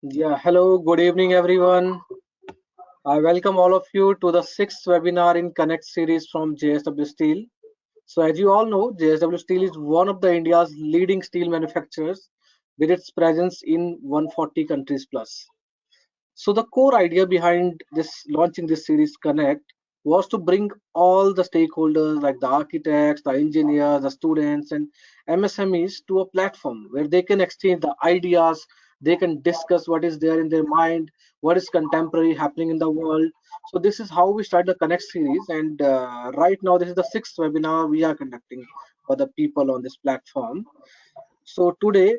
Yeah, hello, good evening, everyone. I welcome all of you to the sixth webinar in Connect series from JSW Steel. So, as you all know, JSW Steel is one of the India's leading steel manufacturers with its presence in 140 countries plus. So, the core idea behind this launching this series Connect was to bring all the stakeholders like the architects, the engineers, the students, and MSMEs to a platform where they can exchange the ideas, they can discuss what is there in their mind, what is contemporary happening in the world. So this is how we start the Connect series, and right now this is the sixth webinar we are conducting for the people on this platform. So today,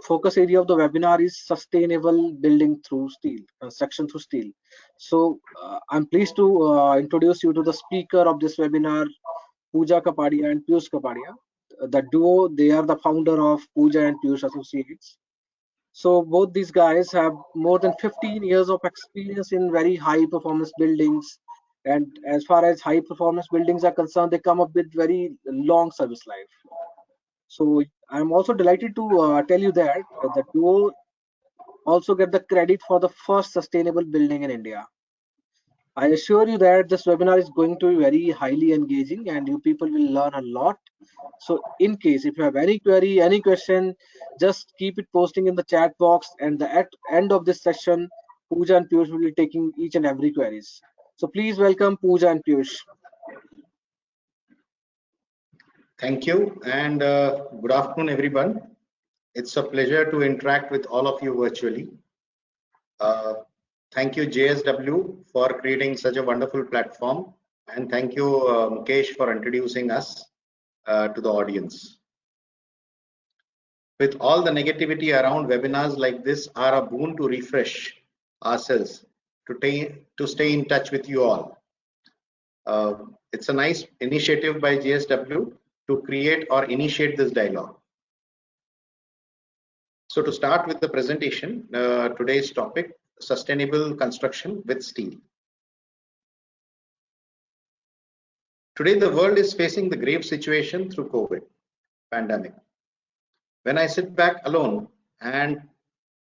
focus area of the webinar is sustainable building through steel, construction through steel. So I'm pleased to introduce you to the speaker of this webinar, Pooja Kapadia and Piyush Kapadia. The duo, they are the founder of Pooja and Piyush Associates. So both these guys have more than 15 years of experience in very high performance buildings. And as far as high performance buildings are concerned, they come up with very long service life. So I'm also delighted to tell you that the duo also get the credit for the first sustainable building in India. I assure you that this webinar is going to be very highly engaging and you people will learn a lot. So in case if you have any query, any question, just keep it posting in the chat box and the at end of this session, Pooja and Piyush will be taking each and every queries. So please welcome Pooja and Piyush. Thank you and good afternoon, everyone. It's a pleasure to interact with all of you virtually. Thank you, JSW, for creating such a wonderful platform. And thank you, Mukesh, for introducing us to the audience. With all the negativity around webinars like this are a boon to refresh ourselves, to stay in touch with you all. It's a nice initiative by JSW to create or initiate this dialogue. So to start with the presentation, today's topic, sustainable construction with steel. Today, the world is facing the grave situation through COVID pandemic. When I sit back alone and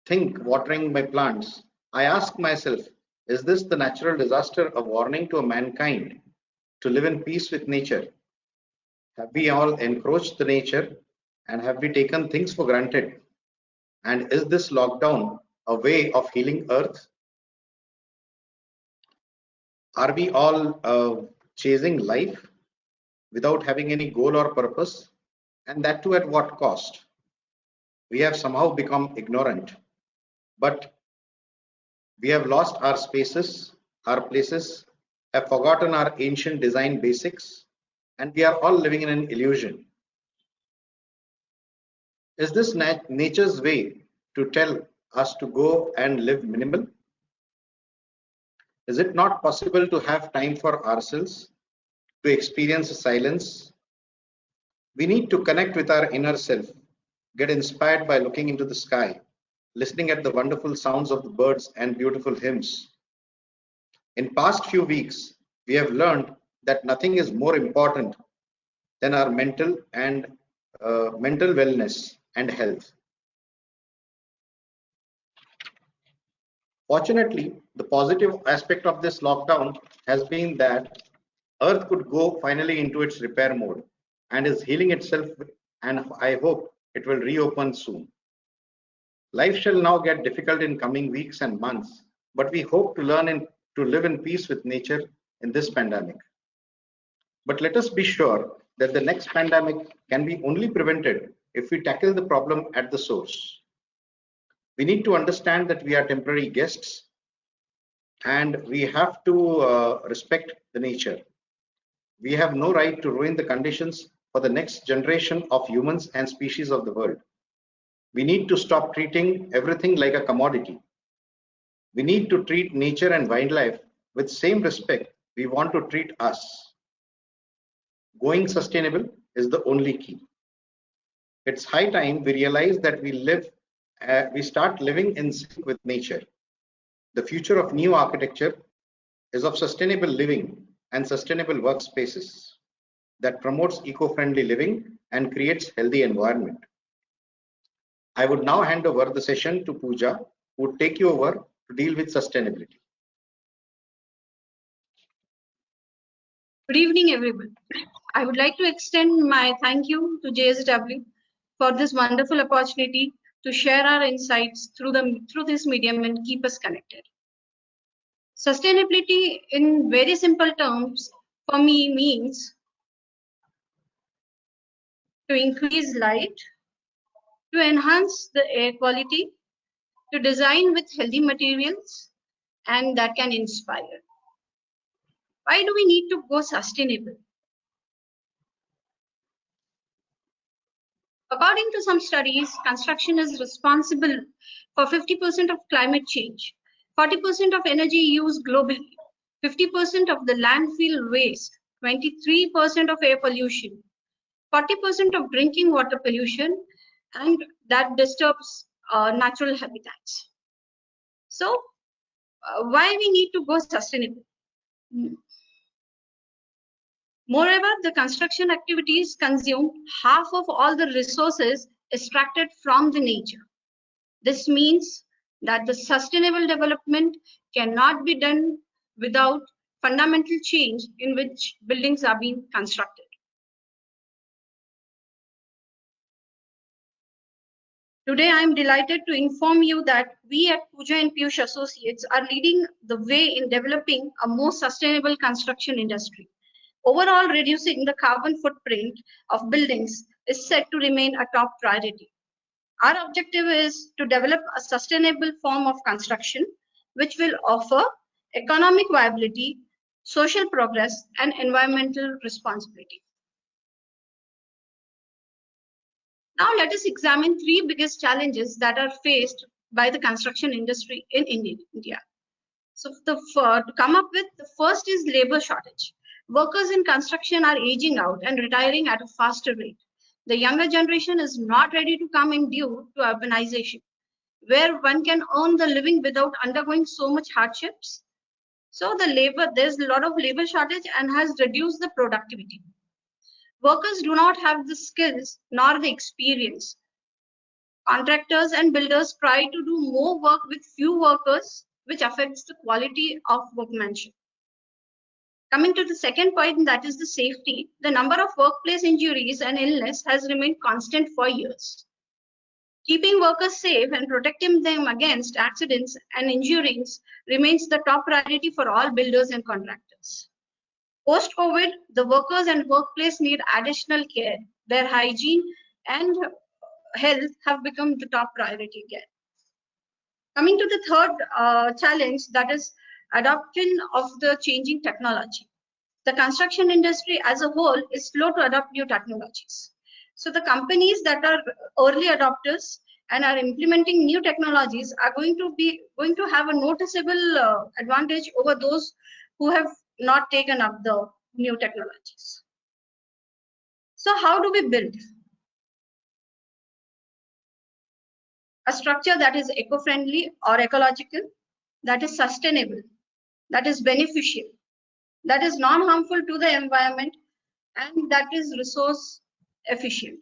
think watering my plants, I ask myself, is this the natural disaster a warning to mankind to live in peace with nature? Have we all encroached the nature and have we taken things for granted? And is this lockdown a way of healing Earth? Are we all chasing life without having any goal or purpose? And that too at what cost? We have somehow become ignorant, but we have lost our spaces, our places, have forgotten our ancient design basics, and we are all living in an illusion. Is this nature's way to tell us to go and live minimal? Is it not possible to have time for ourselves, to experience silence? We need to connect with our inner self, get inspired by looking into the sky, listening at the wonderful sounds of the birds and beautiful hymns. In past few weeks, we have learned that nothing is more important than our mental wellness and health. Fortunately, the positive aspect of this lockdown has been that Earth could go finally into its repair mode and is healing itself, and I hope it will reopen soon. Life shall now get difficult in coming weeks and months, but we hope to to live in peace with nature in this pandemic. But let us be sure that the next pandemic can be only prevented if we tackle the problem at the source. We need to understand that we are temporary guests and we have to respect the nature. We have no right to ruin the conditions for the next generation of humans and species of the world. We need to stop treating everything like a commodity. We need to treat nature and wildlife with same respect we want to treat us. Going sustainable is the only key. It's high time we realize that we start living in sync with nature. The future of new architecture is of sustainable living and sustainable workspaces that promotes eco-friendly living and creates healthy environment. I would now hand over the session to Pooja would take you over to deal with sustainability. Good evening, everyone. I would like to extend my thank you to JSW for this wonderful opportunity to share our insights through this medium and keep us connected. Sustainability, in very simple terms, for me means to increase light, to enhance the air quality, to design with healthy materials, and that can inspire. Why do we need to go sustainable? According to some studies, construction is responsible for 50% of climate change, 40% of energy used globally, 50% of the landfill waste, 23% of air pollution, 40% of drinking water pollution, and that disturbs natural habitats. So, why we need to go sustainable? Moreover, the construction activities consume half of all the resources extracted from the nature. This means that the sustainable development cannot be done without fundamental change in which buildings are being constructed. Today, I am delighted to inform you that we at Pooja and Piyush Associates are leading the way in developing a more sustainable construction industry. Overall, reducing the carbon footprint of buildings is set to remain a top priority. Our objective is to develop a sustainable form of construction which will offer economic viability, social progress, and environmental responsibility. Now let us examine three biggest challenges that are faced by the construction industry in India. So to come up with, the first is labor shortage. Workers in construction are aging out and retiring at a faster rate. The younger generation is not ready to come in due to urbanization, where one can earn the living without undergoing so much hardships. So there's a lot of labor shortage and has reduced the productivity. Workers do not have the skills nor the experience. Contractors and builders try to do more work with few workers, which affects the quality of workmanship. Coming to the second point, that is the safety. The number of workplace injuries and illness has remained constant for years. Keeping workers safe and protecting them against accidents and injuries remains the top priority for all builders and contractors. Post-COVID, the workers and workplace need additional care. Their hygiene and health have become the top priority again. Coming to the third challenge, that is adoption of the changing technology. The construction industry as a whole is slow to adopt new technologies. So the companies that are early adopters and are implementing new technologies are going to have a noticeable advantage over those who have not taken up the new technologies. So how do we build a structure that is eco-friendly or ecological, that is sustainable, that is beneficial, that is non-harmful to the environment, and that is resource efficient?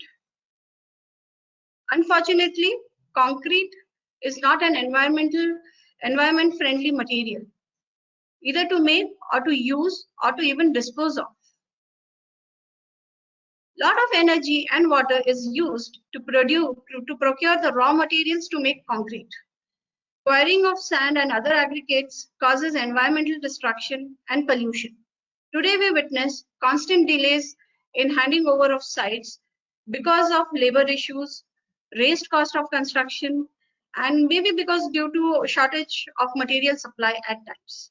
Unfortunately, concrete is not an environment-friendly material, either to make or to use or to even dispose of. Lot of energy and water is used to procure the raw materials to make concrete. Quarrying of sand and other aggregates causes environmental destruction and pollution. Today we witness constant delays in handing over of sites because of labor issues, raised cost of construction, and maybe because due to shortage of material supply at times.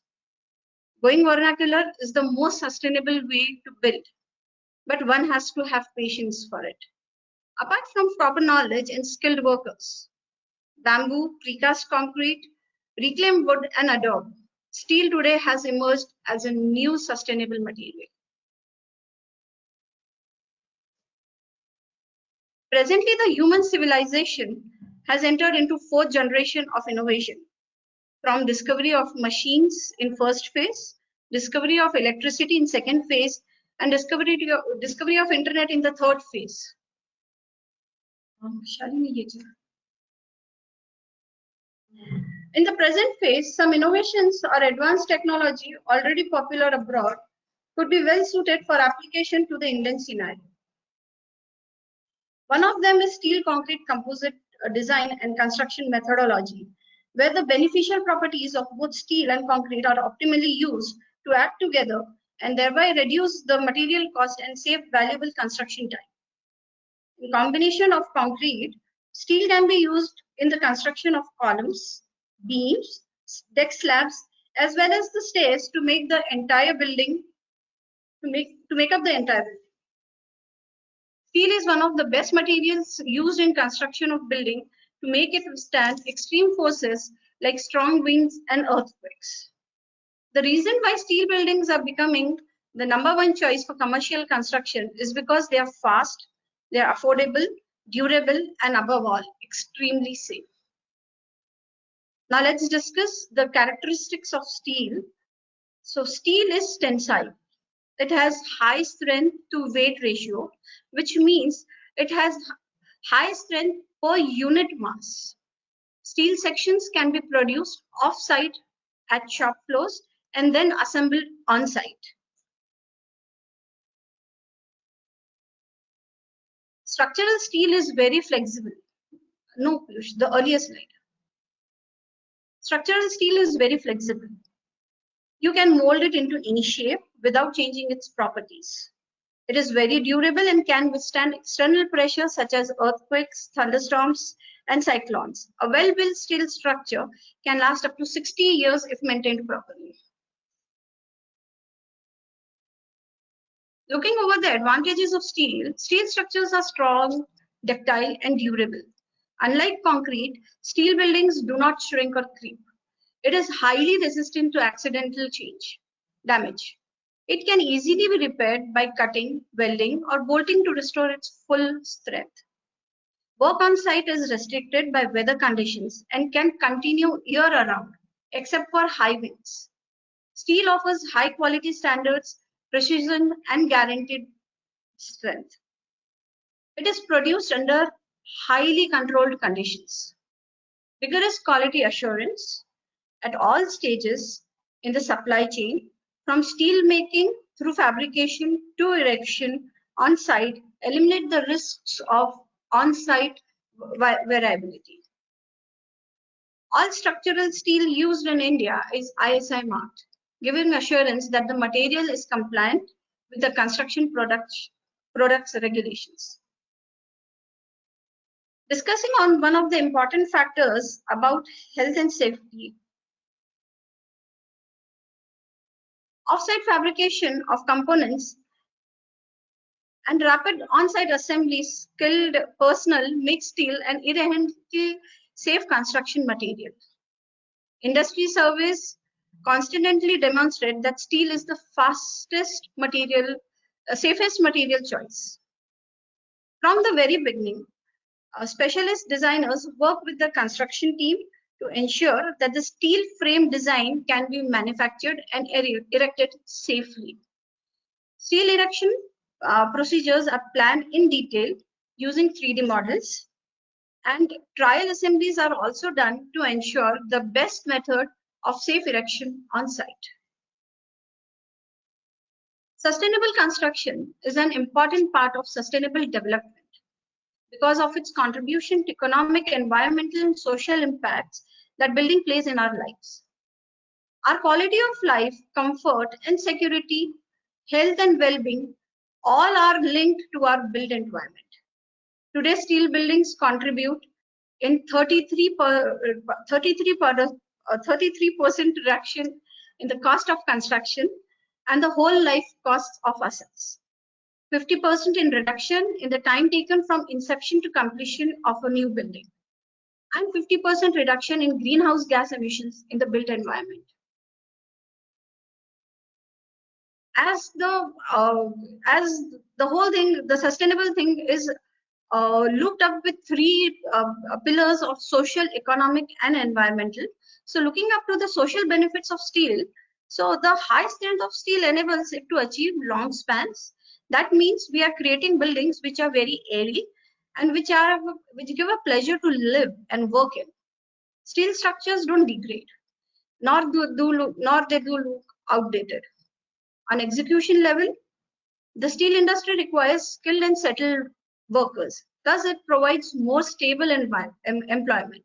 Going vernacular is the most sustainable way to build, but one has to have patience for it. Apart from proper knowledge and skilled workers, bamboo, precast concrete, reclaimed wood, and adobe, steel today has emerged as a new sustainable material. Presently, the human civilization has entered into fourth generation of innovation, from discovery of machines in first phase, discovery of electricity in second phase, and discovery of internet in the third phase. In the present phase, some innovations or advanced technology already popular abroad could be well suited for application to the Indian scenario. One of them is steel concrete composite design and construction methodology, where the beneficial properties of both steel and concrete are optimally used to act together and thereby reduce the material cost and save valuable construction time. In combination of concrete, steel can be used in the construction of columns, beams, deck slabs, as well as the stairs to make the entire building, to make up the entire building. Steel is one of the best materials used in construction of building to make it withstand extreme forces like strong winds and earthquakes. The reason why steel buildings are becoming the #1 choice for commercial construction is because they are fast, they are affordable, durable, and above all, extremely safe. Now let's discuss the characteristics of steel. So steel is tensile. It has high strength to weight ratio, which means it has high strength per unit mass. Steel sections can be produced off-site at shop floors and then assembled on-site. Structural steel is very flexible. No, Piyush, the earlier slide. Structural steel is very flexible. You can mold it into any shape without changing its properties. It is very durable and can withstand external pressure such as earthquakes, thunderstorms, and cyclones. A well-built steel structure can last up to 60 years if maintained properly. Looking over the advantages of steel, steel structures are strong, ductile, and durable. Unlike concrete, steel buildings do not shrink or creep. It is highly resistant to accidental damage. It can easily be repaired by cutting, welding, or bolting to restore its full strength. Work on site is restricted by weather conditions and can continue year-round, except for high winds. Steel offers high quality standards, precision, and guaranteed strength. It is produced under highly controlled conditions. Rigorous quality assurance at all stages in the supply chain, from steel making through fabrication to erection on site, eliminate the risks of on-site variability. All structural steel used in India is ISI marked, giving assurance that the material is compliant with the construction products regulations. Discussing on one of the important factors about health and safety, off-site fabrication of components and rapid on-site assembly skilled personnel make steel an inherently safe construction material. Industry surveys constantly demonstrate that steel is the safest material choice. From the very beginning, specialist designers work with the construction team to ensure that the steel frame design can be manufactured and erected safely. Steel erection procedures are planned in detail using 3D models, and trial assemblies are also done to ensure the best method of safe erection on site. Sustainable construction is an important part of sustainable development because of its contribution to economic, environmental, and social impacts that building plays in our lives. Our quality of life, comfort and security, health and well-being, all are linked to our built environment. Today, steel buildings contribute in 33% reduction in the cost of construction and the whole life costs of assets. 50% in reduction in the time taken from inception to completion of a new building, and 50% reduction in greenhouse gas emissions in the built environment. As the whole thing, the sustainable thing is looked up with 3 pillars of social, economic, and environmental. So looking up to the social benefits of steel, so the high strength of steel enables it to achieve long spans. That means we are creating buildings which are very airy and which give a pleasure to live and work in. Steel structures don't degrade, nor they do look outdated. On execution level, the steel industry requires skilled and settled workers. Thus, it provides more stable employment.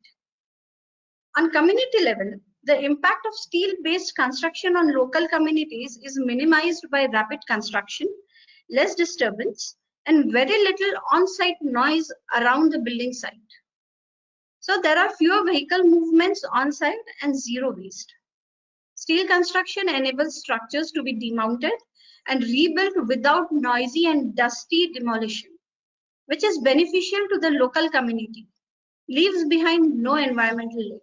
On community level, the impact of steel-based construction on local communities is minimized by rapid construction, less disturbance, and very little on-site noise around the building site. So there are fewer vehicle movements on-site and zero waste. Steel construction enables structures to be demounted and rebuilt without noisy and dusty demolition, which is beneficial to the local community, leaves behind no environmental legacy.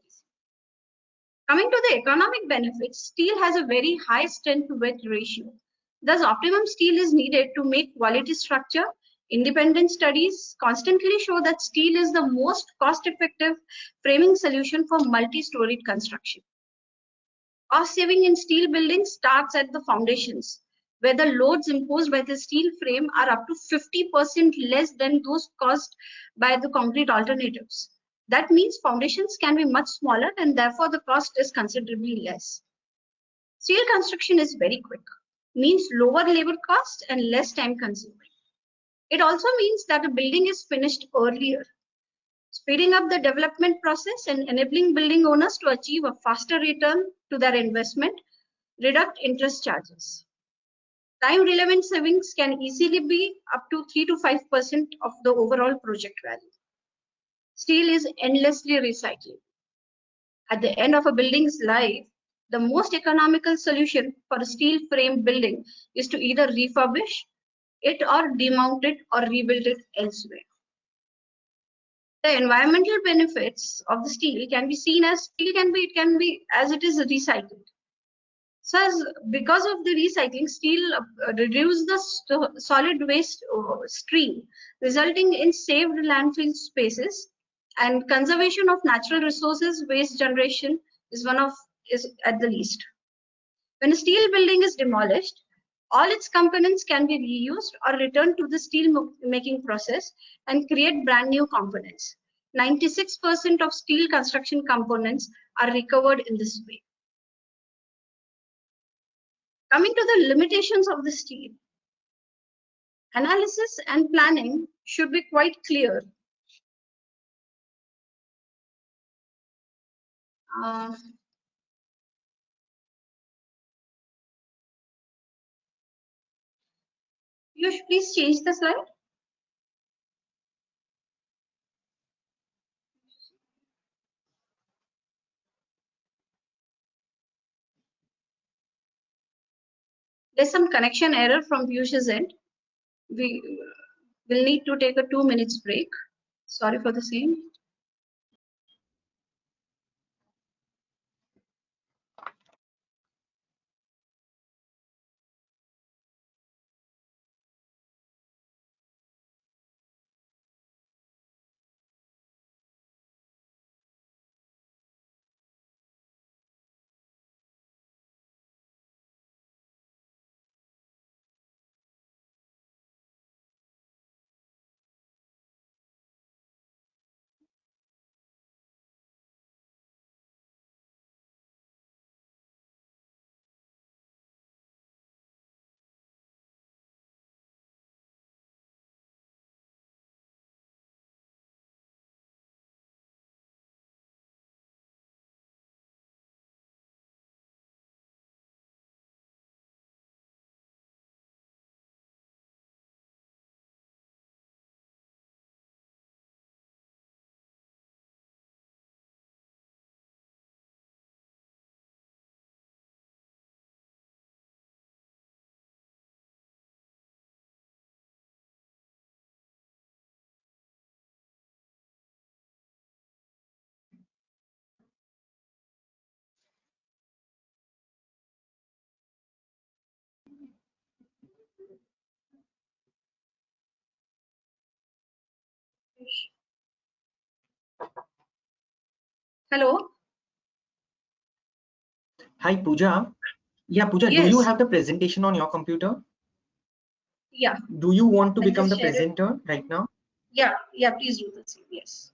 Coming to the economic benefits, steel has a very high strength-to-weight ratio. Thus, optimum steel is needed to make quality structure. Independent studies constantly show that steel is the most cost-effective framing solution for multi-storied construction. Cost saving in steel buildings starts at the foundations, where the loads imposed by the steel frame are up to 50% less than those caused by the concrete alternatives. That means foundations can be much smaller and therefore the cost is considerably less. Steel construction is very quick, means lower labor cost and less time consuming. It also means that a building is finished earlier, speeding up the development process and enabling building owners to achieve a faster return to their investment, reduce interest charges. Time relevant savings can easily be up to 3 to 5% of the overall project value. Steel is endlessly recyclable. At the end of a building's life, the most economical solution for a steel frame building is to either refurbish it or demount it or rebuild it elsewhere. The environmental benefits of the steel can be seen as it can be as it is recycled. So because of the recycling, steel reduces the solid waste stream, resulting in saved landfill spaces, and conservation of natural resources waste generation is at the least. When a steel building is demolished, all its components can be reused or returned to the steel making process and create brand new components. 96% of steel construction components are recovered in this way. Coming to the limitations of the steel, analysis and planning should be quite clear. You should please change the slide. There's some connection error from Piyush's end. We will need to take a 2 minutes break. Sorry for the same. Hello. Hi, Pooja. Yeah, Pooja, Yes. do you have the presentation on your computer? Yeah. Do you want to I'll become the just share it. presenter right now? Yeah, please do the same. Yes.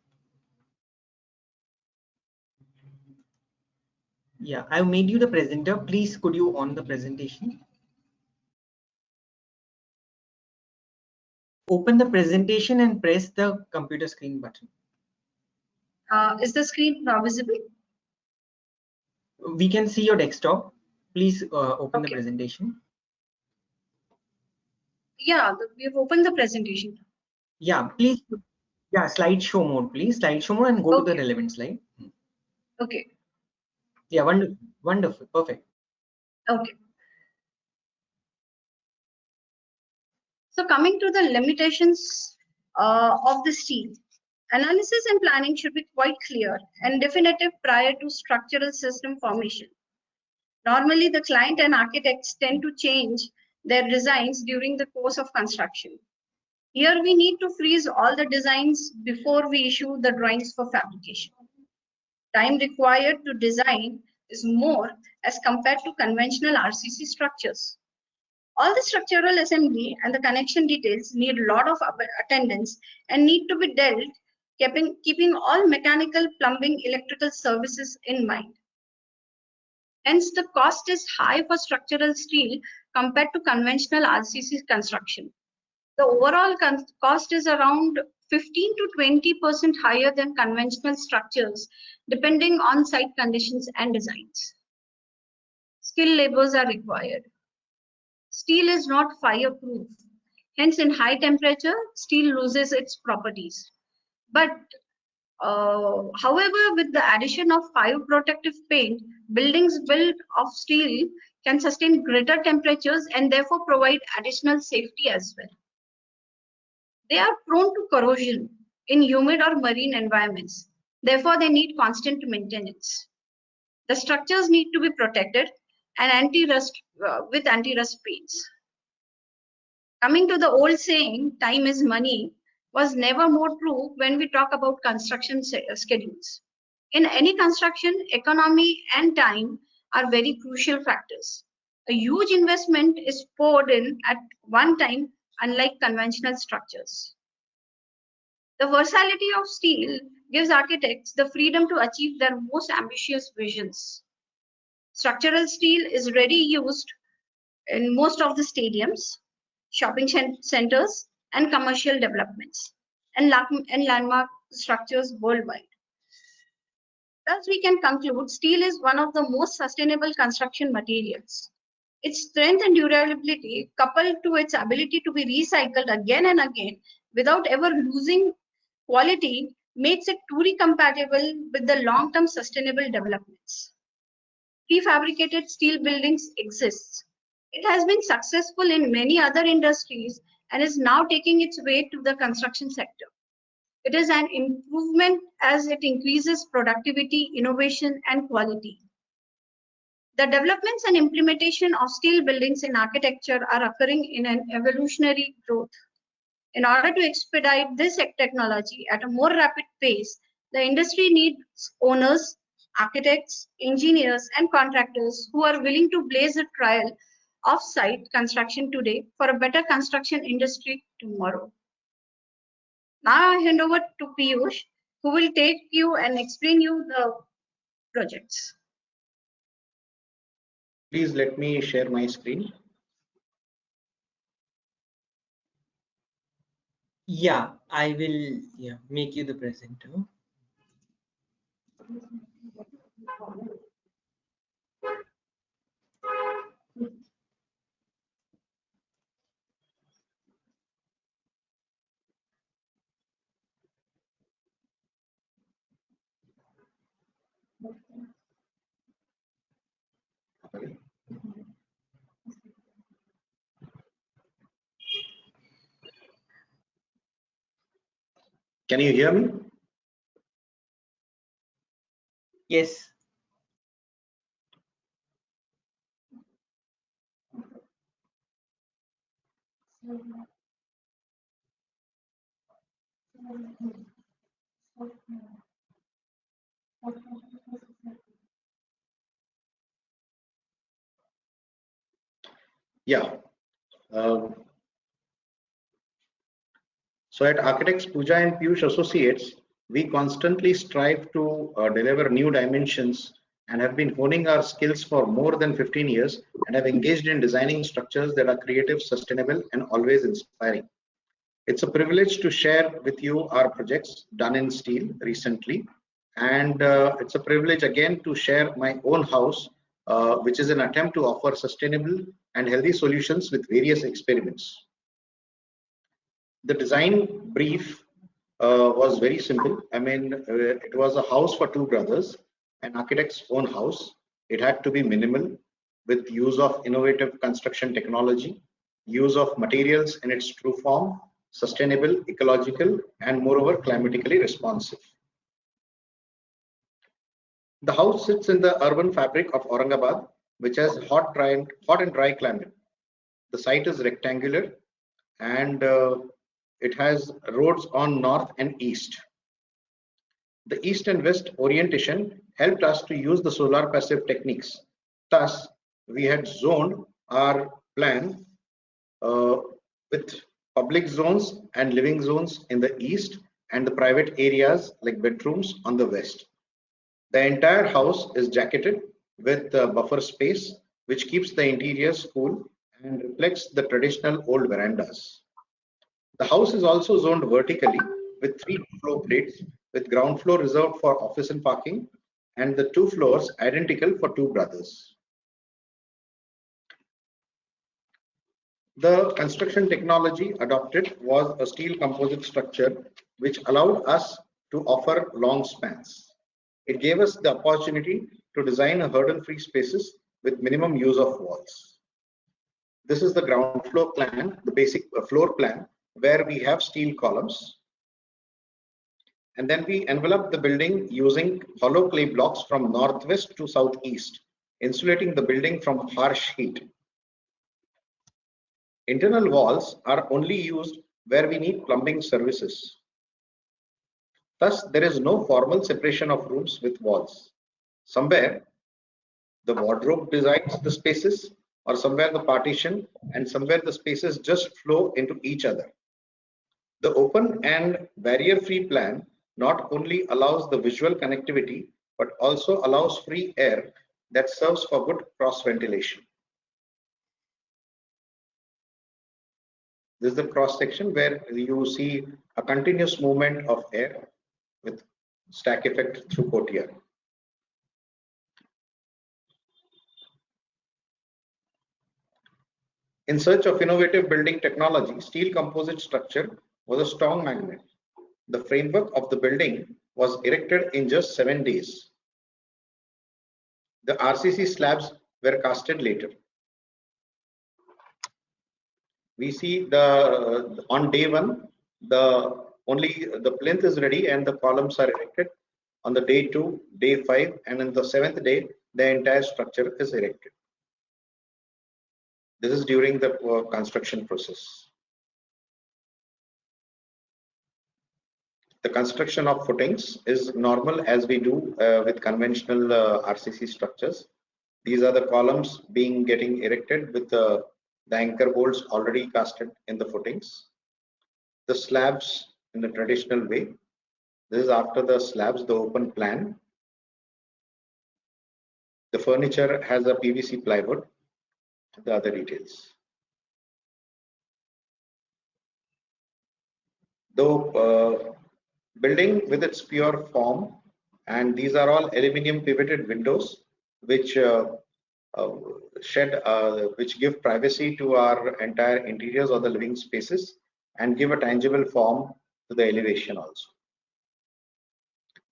Yeah, I've made you the presenter. Please, could you on the presentation? Open the presentation and press the computer screen button. Is the screen visible? We can see your desktop. Please open the Okay. presentation. Yeah, we've opened the presentation. Yeah, please. Yeah, slideshow mode, please. Slideshow mode and go to the Okay. relevant slide. Okay. Yeah, wonderful, wonderful, perfect. Okay. So coming to the limitations of the steel, analysis and planning should be quite clear and definitive prior to structural system formation. Normally, the client and architects tend to change their designs during the course of construction. Here, we need to freeze all the designs before we issue the drawings for fabrication. Time required to design is more as compared to conventional RCC structures. All the structural assembly and the connection details need a lot of attendance and need to be dealt, keeping all mechanical, plumbing, electrical services in mind. Hence, the cost is high for structural steel compared to conventional RCC construction. The overall cost is around 15 to 20% higher than conventional structures, depending on site conditions and designs. Skilled labors are required. Steel is not fireproof. Hence, in high temperature, steel loses its properties. But however, with the addition of fire protective paint, buildings built of steel can sustain greater temperatures and therefore provide additional safety as well. They are prone to corrosion in humid or marine environments. Therefore, they need constant maintenance. The structures need to be protected and anti-rust with anti-rust paints. Coming to the old saying, time is money, was never more true when we talk about construction schedules. In any construction, economy and time are very crucial factors. A huge investment is poured in at one time, unlike conventional structures. The versatility of steel gives architects the freedom to achieve their most ambitious visions. Structural steel is ready used in most of the stadiums, shopping centers, and commercial developments, and landmark structures worldwide. Thus, we can conclude steel is one of the most sustainable construction materials. Its strength and durability, coupled to its ability to be recycled again and again without ever losing quality, makes it truly compatible with the long-term sustainable developments. Prefabricated steel buildings exist. It has been successful in many other industries and is now taking its way to the construction sector. It is an improvement as it increases productivity, innovation, and quality. The developments and implementation of steel buildings in architecture are occurring in an evolutionary growth. In order to expedite this technology at a more rapid pace, the industry needs owners, architects, engineers, and contractors who are willing to blaze a trail of site construction today for a better construction industry tomorrow. Now I hand over to Piyush, who will take you and explain you the projects. Please let me share my screen. Yeah, I will make you the presenter. Can you hear me? Yes. Yeah. So at Architects Pooja and Piyush Associates, we constantly strive to deliver new dimensions and have been honing our skills for more than 15 years and have engaged in designing structures that are creative, sustainable, and always inspiring. It's a privilege to share with you our projects done in steel recently, and it's a privilege again to share my own house, which is an attempt to offer sustainable and healthy solutions with various experiments. The design brief was very simple. I mean, it was a house for two brothers, an architect's own house. It had to be minimal with use of innovative construction technology, use of materials in its true form, sustainable, ecological, and moreover climatically responsive. The house sits in the urban fabric of Aurangabad, which has hot and dry climate. The site is rectangular and it has roads on north and east. The east and west orientation helped us to use the solar passive techniques. Thus, we had zoned our plan with public zones and living zones in the east and the private areas like bedrooms on the west. The entire house is jacketed with buffer space, which keeps the interiors cool and reflects the traditional old verandas. The house is also zoned vertically with 3 floor plates, with ground floor reserved for office and parking, and the 2 floors identical for two brothers. The construction technology adopted was a steel composite structure, which allowed us to offer long spans. It gave us the opportunity to design a hurdle-free spaces with minimum use of walls. This is the ground floor plan, the basic floor plan, where we have steel columns. And then we envelop the building using hollow clay blocks from northwest to southeast, insulating the building from harsh heat. Internal walls are only used where we need plumbing services. Thus, there is no formal separation of rooms with walls. Somewhere, the wardrobe divides the spaces, or somewhere the partition, and somewhere the spaces just flow into each other. The open and barrier-free plan not only allows the visual connectivity, but also allows free air that serves for good cross ventilation. This is the cross section where you see a continuous movement of air with stack effect through courtyard. In search of innovative building technology, steel composite structure was a strong magnet. The framework of the building was erected in just 7 days. The RCC slabs were casted later. We see on day 1, only the plinth is ready and the columns are erected. On the day 2, day 5, and on the 7th day, the entire structure is erected. This is during the construction process. The construction of footings is normal as we do with conventional RCC structures. These are the columns getting erected with the anchor bolts already casted in the footings. The slabs in the traditional way. This is after the slabs, the open plan. The furniture has a PVC plywood. The other details. The building with its pure form, and these are all aluminum pivoted windows, which which give privacy to our entire interiors or the living spaces, and give a tangible form to the elevation also.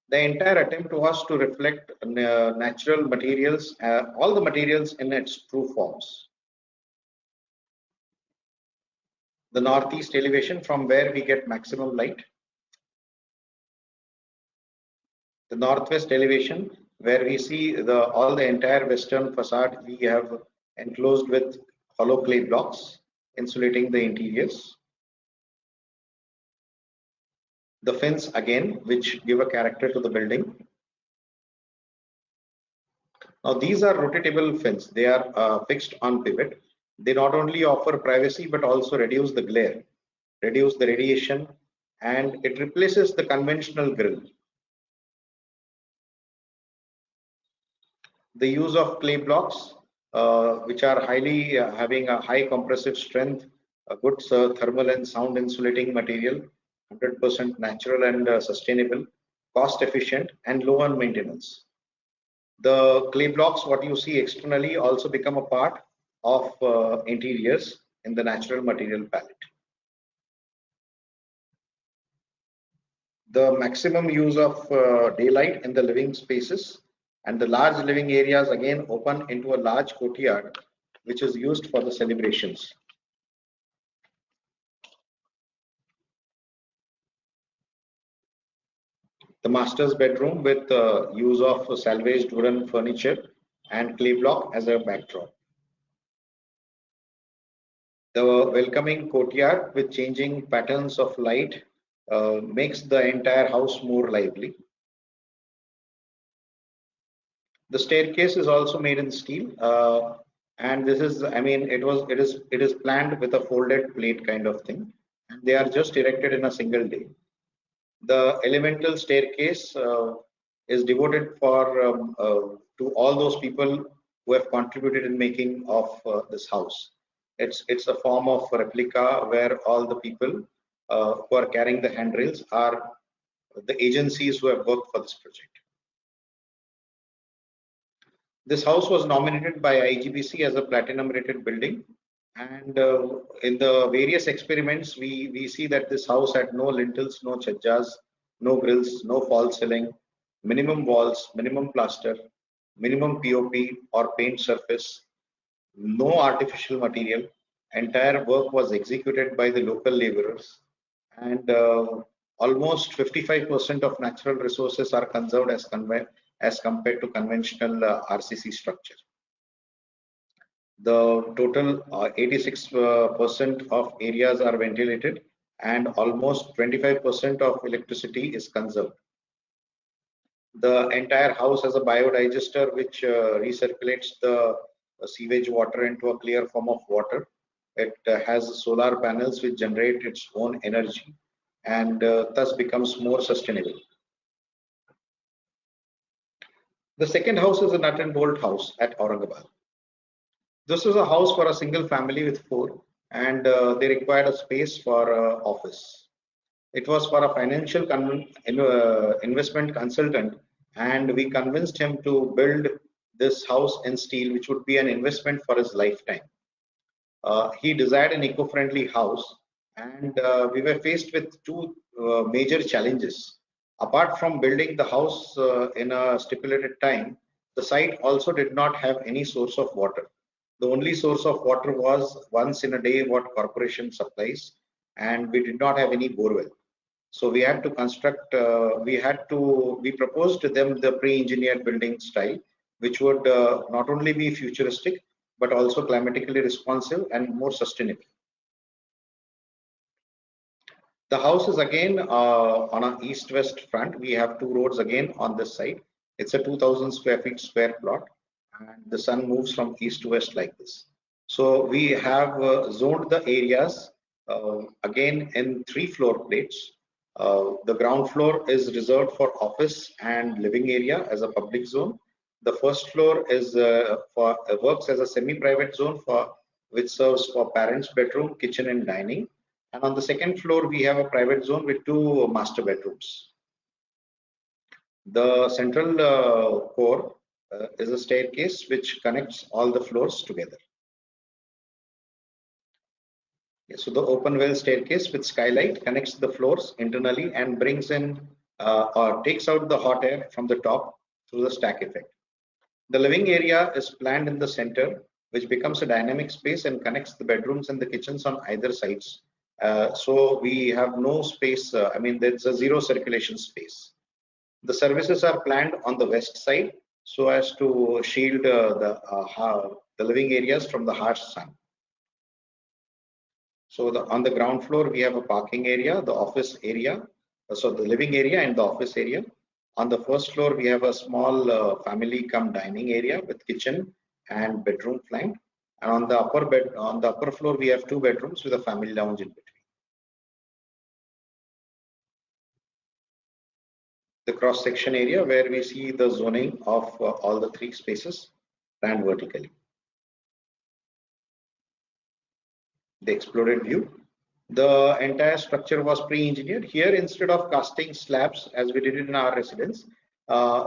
The entire attempt was to reflect natural materials, all the materials in its true forms. The northeast elevation from where we get maximum light. The northwest elevation where we see all the entire western facade we have enclosed with hollow clay blocks insulating the interiors. The fence again, which give a character to the building. Now these are rotatable fence. They are fixed on pivot. They not only offer privacy but also reduce the glare, reduce the radiation, and it replaces the conventional grill. The use of clay blocks, which are highly having a high compressive strength, a good thermal and sound insulating material, 100% natural and sustainable, cost efficient, and low on maintenance. The clay blocks, what you see externally, also become a part of interiors in the natural material palette. The maximum use of daylight in the living spaces, and the large living areas again open into a large courtyard which is used for the celebrations. The master's bedroom with use of salvaged wooden furniture and clay block as a backdrop. The welcoming courtyard with changing patterns of light makes the entire house more lively. The staircase is also made in steel, and this is, I mean, it is planned with a folded plate kind of thing, and they are just erected in a single day. The elemental staircase is devoted for to all those people who have contributed in making of this house. It's a form of replica where all the people who are carrying the handrails are the agencies who have worked for this project. This house was nominated by IGBC as a platinum rated building, and in the various experiments we see that this house had no lintels, no chajjas, no grills, no false ceiling, minimum walls, minimum plaster, minimum POP or paint surface, no artificial material. Entire work was executed by the local laborers, and almost 55% of natural resources are conserved as compared to conventional RCC structure. The total 86% of areas are ventilated, and almost 25% of electricity is conserved. The entire house has a biodigester which recirculates the sewage water into a clear form of water. It has solar panels which generate its own energy, and thus becomes more sustainable. The second house is a nut and bolt house at Aurangabad. This is a house for a single family with four, and they required a space for office. It was for a financial investment consultant, and we convinced him to build this house in steel, which would be an investment for his lifetime. He desired an eco-friendly house, and we were faced with two major challenges. Apart from building the house in a stipulated time, the site also did not have any source of water. The only source of water was once in a day what corporation supplies, and we did not have any borewell. So we had to construct, we proposed to them the pre-engineered building style, which would not only be futuristic, but also climatically responsive and more sustainable. The house is again on an east-west front. We have two roads again on this side. It's a 2,000 square feet square plot, and the sun moves from east to west like this. So we have zoned the areas again in 3 floor plates. The ground floor is reserved for office and living area as a public zone. The first floor is works as a semi-private zone which serves for parents' bedroom, kitchen, and dining. And on the second floor, we have a private zone with 2 master bedrooms. The central core is a staircase which connects all the floors together. So the open well staircase with skylight connects the floors internally and brings in or takes out the hot air from the top through the stack effect. The living area is planned in the center, which becomes a dynamic space and connects the bedrooms and the kitchens on either sides. So we have no space, I mean, there's a zero circulation space. The services are planned on the west side so as to shield the living areas from the harsh sun. So on the ground floor, we have a parking area, the office area, so the living area and the office area. On the first floor, we have a small family cum dining area with kitchen and bedroom flanked. And on the upper floor, we have 2 bedrooms with a family lounge in between. the cross section area where we see the zoning of all the three spaces planned vertically. The exploded view. The entire structure was pre-engineered. Here, instead of casting slabs as we did it in our residence,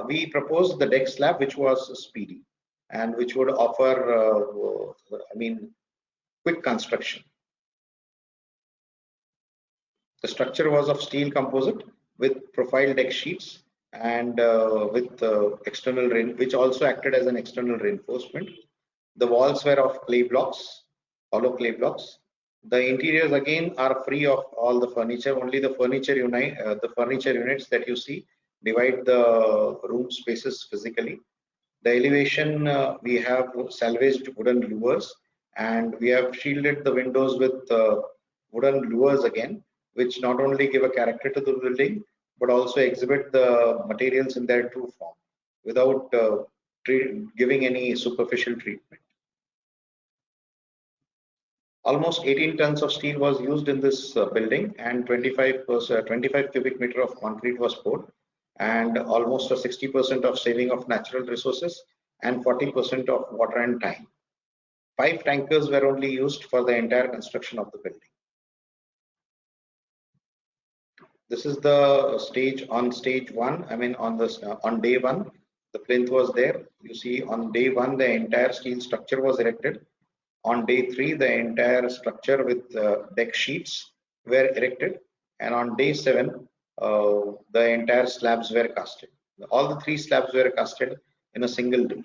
we proposed the deck slab, which was speedy and which would offer, quick construction. The structure was of steel composite with profile deck sheets and with external rain, which also acted as an external reinforcement. The walls were of clay blocks, hollow clay blocks. The interiors again are free of all the furniture. Only the furniture units that you see divide the room spaces physically. The elevation, we have salvaged wooden louvers, and we have shielded the windows with wooden louvers again, which not only give a character to the building but also exhibit the materials in their true form without giving any superficial treatment. Almost 18 tons of steel was used in this building, and 25 cubic meter of concrete was poured, and almost a 60% of saving of natural resources and 40% of water and time. 5 tankers were only used for the entire construction of the building. This is the stage on stage 1. On day 1, the plinth was there. You see, on day 1, the entire steel structure was erected. On day 3, the entire structure with deck sheets were erected, and on day 7, the entire slabs were casted. All the 3 slabs were casted in a single day.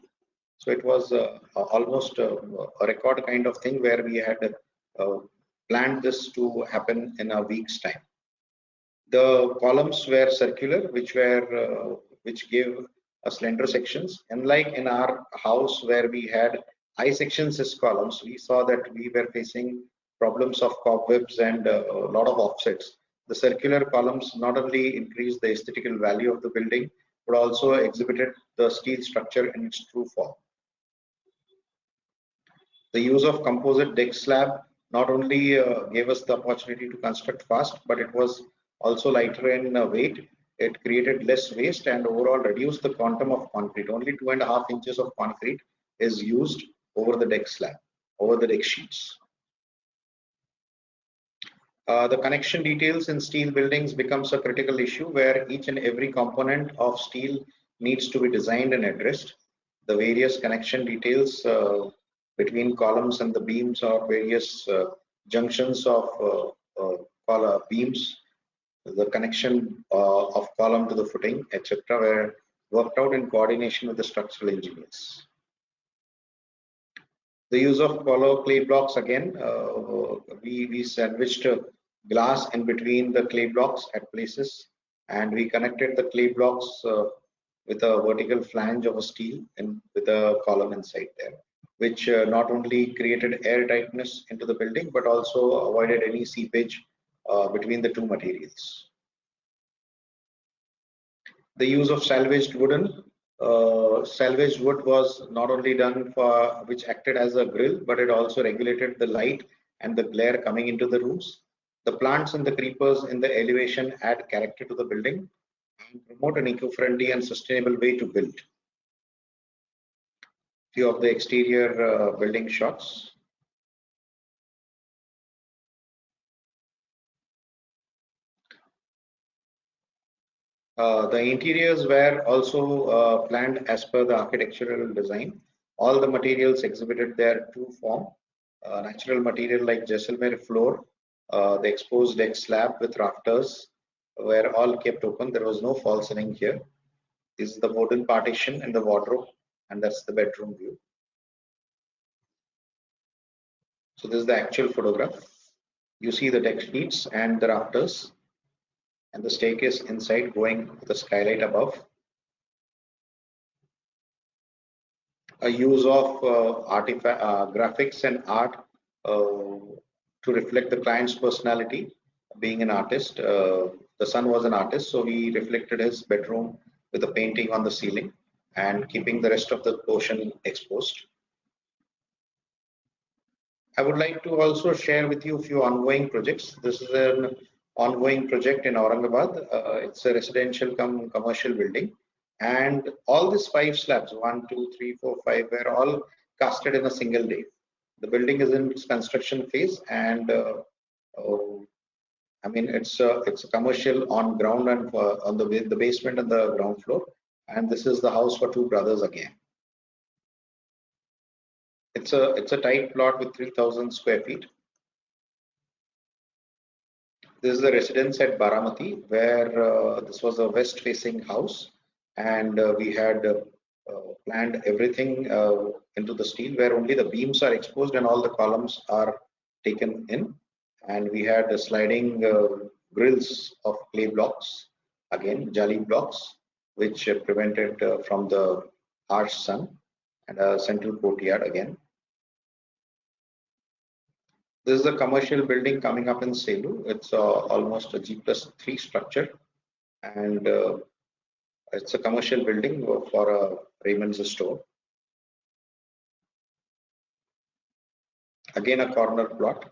So it was almost a record kind of thing where we had planned this to happen in a week's time. The columns were circular, which gave slender sections. Unlike in our house where we had I sections as columns, we saw that we were facing problems of cobwebs and a lot of offsets. The circular columns not only increased the aesthetical value of the building, but also exhibited the steel structure in its true form. The use of composite deck slab not only gave us the opportunity to construct fast, but it was also lighter in weight. It created less waste and overall reduced the quantum of concrete. Only 2.5 inches of concrete is used over the deck slab, over the deck sheets. The connection details in steel buildings becomes a critical issue where each and every component of steel needs to be designed and addressed. The various connection details between columns and the beams or various junctions of beams, the connection of column to the footing, etc., were worked out in coordination with the structural engineers. The use of hollow clay blocks, again, we sandwiched glass in between the clay blocks at places, and we connected the clay blocks with a vertical flange of a steel and with a column inside there, which not only created air tightness into the building but also avoided any seepage between the two materials. The use of salvaged wooden. Salvaged wood was not only done for which acted as a grill, but it also regulated the light and the glare coming into the rooms. The plants and the creepers in the elevation add character to the building and promote an eco-friendly and sustainable way to build. Few of the exterior building shots. The interiors were also planned as per the architectural design. All the materials exhibited their true form. Natural material like Jaisalmer floor, the exposed deck slab with rafters were all kept open. There was no false ceiling here. This is the wooden partition and the wardrobe, and that's the bedroom view. So this is the actual photograph. You see the deck sheets and the rafters, and the staircase inside going with the skylight above. A use of graphics and art to reflect the client's personality. Being an artist, the son was an artist, so he reflected his bedroom with a painting on the ceiling and keeping the rest of the portion exposed. I would like to also share with you a few ongoing projects. This is an ongoing project in Aurangabad. It's a residential cum commercial building, and all these 5 slabs, 1, 2, 3, 4, 5, were all casted in a single day. The building is in its construction phase, and I mean it's a commercial on ground and on the basement and the ground floor. And this is the house for 2 brothers again. It's a tight plot with 3,000 square feet. This is the residence at Baramati, where this was a west-facing house, and we had planned everything into the steel, where only the beams are exposed and all the columns are taken in. And we had sliding grills of clay blocks, again jali blocks, which prevented from the harsh sun, and a central courtyard again. This is a commercial building coming up in Selu. It's almost a G+3 structure, and it's a commercial building for a Raymond's store. Again, a corner plot.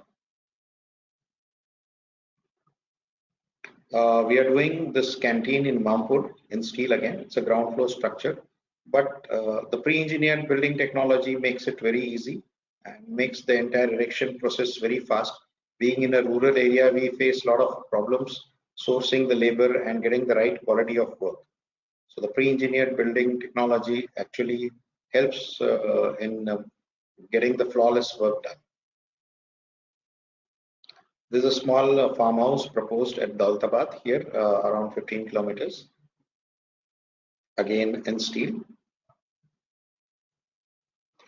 We are doing this canteen in Mampur in steel again. It's a ground floor structure, but the pre-engineered building technology makes it very easy and makes the entire erection process very fast. Being in a rural area, we face a lot of problems sourcing the labor and getting the right quality of work. So the pre-engineered building technology actually helps in getting the flawless work done. This is a small farmhouse proposed at Daulatabad here, around 15 kilometers. Again in steel.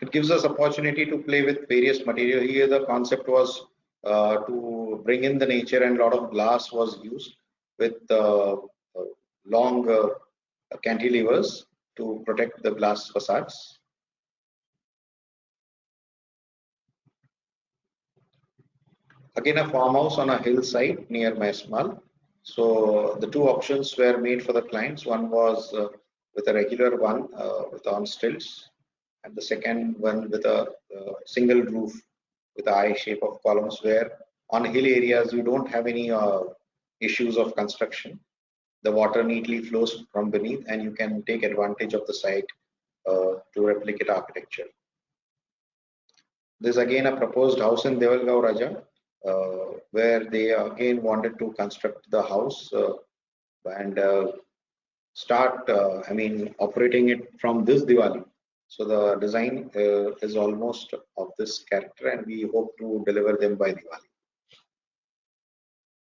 It gives us opportunity to play with various material. Here the concept was to bring in the nature, and a lot of glass was used with long cantilevers to protect the glass facades. Again, a farmhouse on a hillside near Maismal. So the 2 options were made for the clients. One was with a regular one with on stilts, and the second one with a single roof with a I shape of columns, where on hill areas you don't have any issues of construction. The water neatly flows from beneath, and you can take advantage of the site to replicate architecture. There's again a proposed house in Devalgaon Raja, where they again wanted to construct the house and start, I mean, operating it from this Diwali. So the design is almost of this character, and we hope to deliver them by Diwali.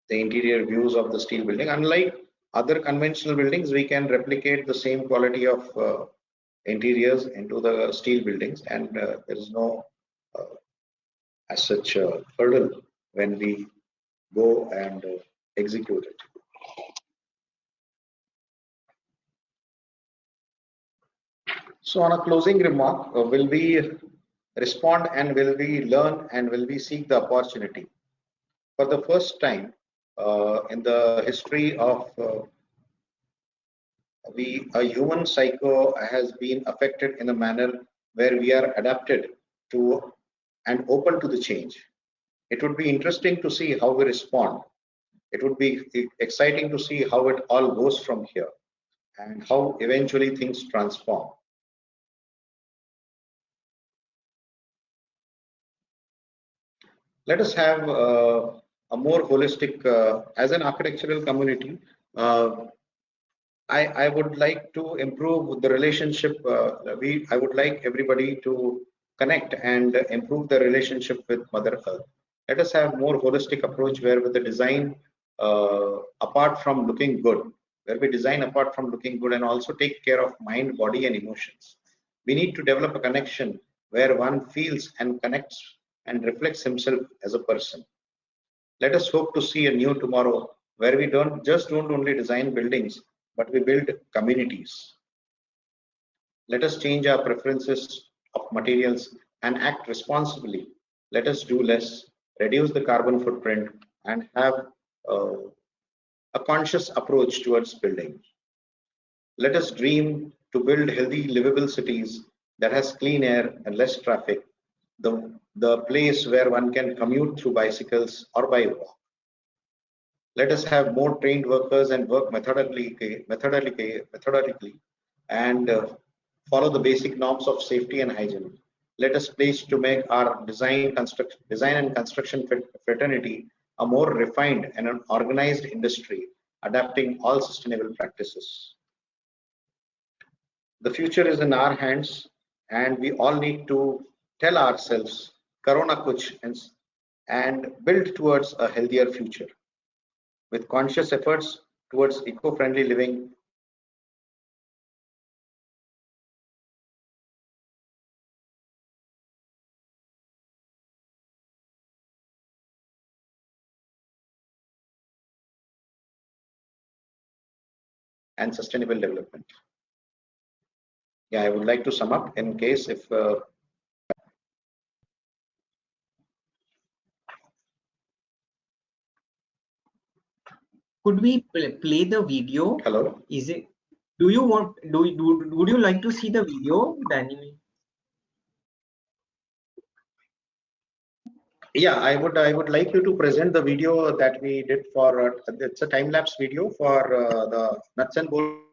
The interior views of the steel building. Unlike other conventional buildings, we can replicate the same quality of interiors into the steel buildings, and there is no as such hurdle when we go and execute it. So on a closing remark, will we respond, and will we learn, and will we seek the opportunity? For the first time in the history of a human psycho has been affected in a manner where we are adapted to and open to the change. It would be interesting to see how we respond. It would be exciting to see how it all goes from here and how eventually things transform. Let us have a more holistic, as an architectural community, I would like to improve the relationship. I would like everybody to connect and improve the relationship with Mother Earth. Let us have more holistic approach, where with the design apart from looking good, where we design apart from looking good and also take care of mind, body and emotions. We need to develop a connection where one feels and connects and reflects himself as a person. Let us hope to see a new tomorrow where we don't only design buildings, but we build communities. Let us change our preferences of materials and act responsibly. Let us do less, reduce the carbon footprint, and have a conscious approach towards building. Let us dream to build healthy, livable cities that has clean air and less traffic, the place where one can commute through bicycles or by walk. Let us have more trained workers and work methodically and follow the basic norms of safety and hygiene. Let us pledge to make our design and construction fraternity a more refined and an organized industry, adapting all sustainable practices. The future is in our hands, and we all need to tell ourselves, Corona Kuch, and build towards a healthier future. With conscious efforts towards eco-friendly living, and sustainable development. Yeah, I would like to sum up in case if Could we play the video? hello. Is it? Do you want? Would you like to see the video, Danny? Yeah, I would like you to present the video that we did for it's a time lapse video for the nuts and bolts.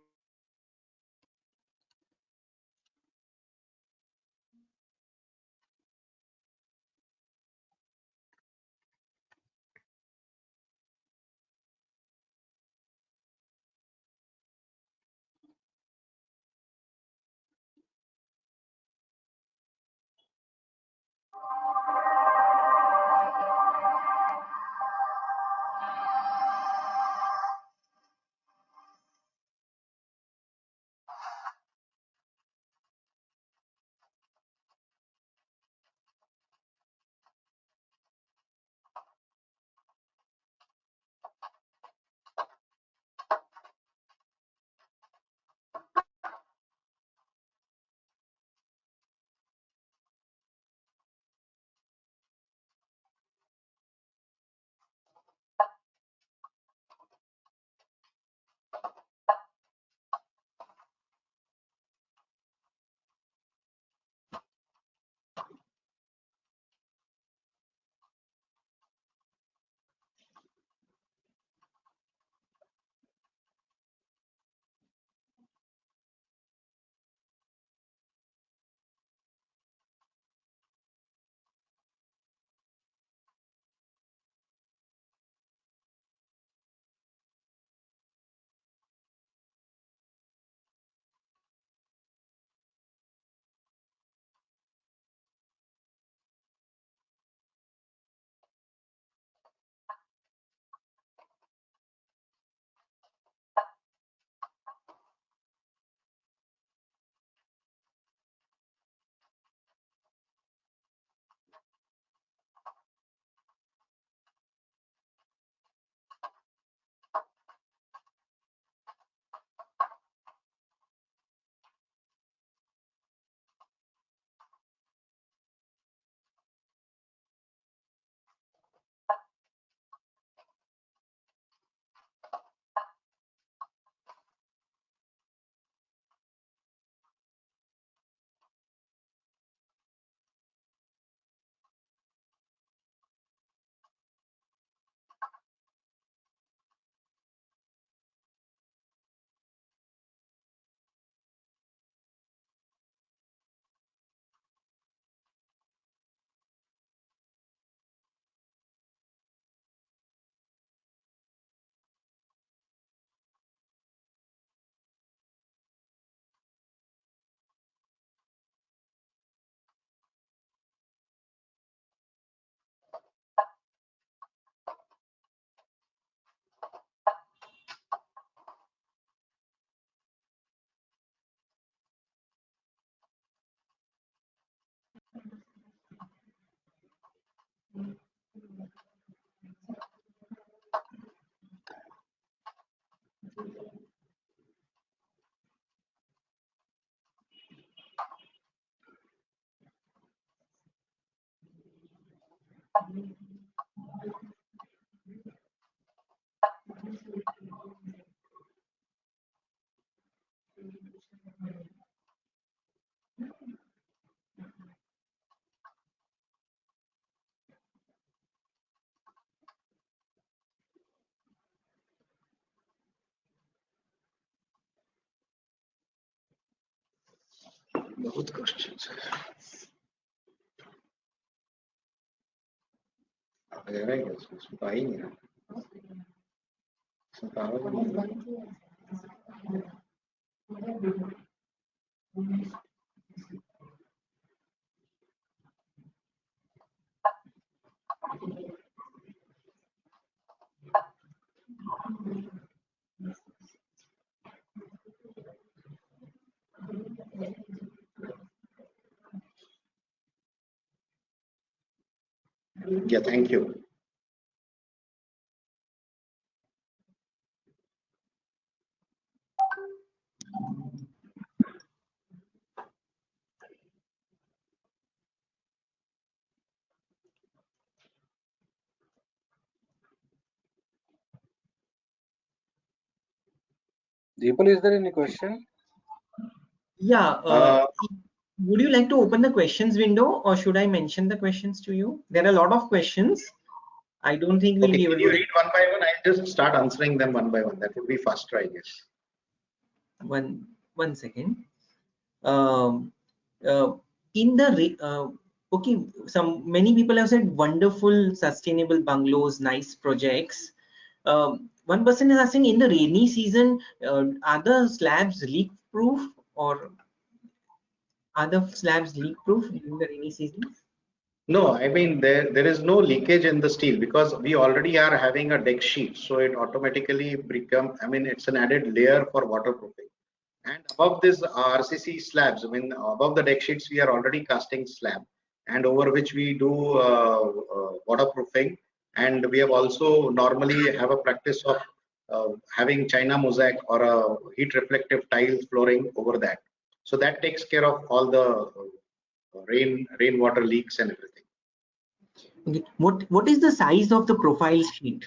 बहुत questions है। आ जा रहा है क्या उसमें? उसमें तो आ ही नहीं रहा। उसमें तो आ रहा ही नहीं। Yeah, thank you. Deepal, is there any question? Yeah. Uh, Would you like to open the questions window, or should I mention the questions to you? There are a lot of questions. I don't think we'll Okay, be can able you to. read one by one? I'll just start answering them one by one. That would be faster, I guess. One second. Um, in the okay, many people have said wonderful sustainable bungalows, nice projects. One person is asking, in the rainy season, are the slabs leak proof, or are the slabs leak proof during the rainy season? No, I mean there is no leakage in the steel because we already are having a deck sheet, so it automatically become. I mean, it's an added layer for waterproofing. And above this RCC slabs, I mean, above the deck sheets, we are already casting slab, and over which we do waterproofing. And we have also normally have a practice of having China mosaic or a heat reflective tile flooring over that. So that takes care of all the rainwater leaks and everything. Okay. What is the size of the profile sheet?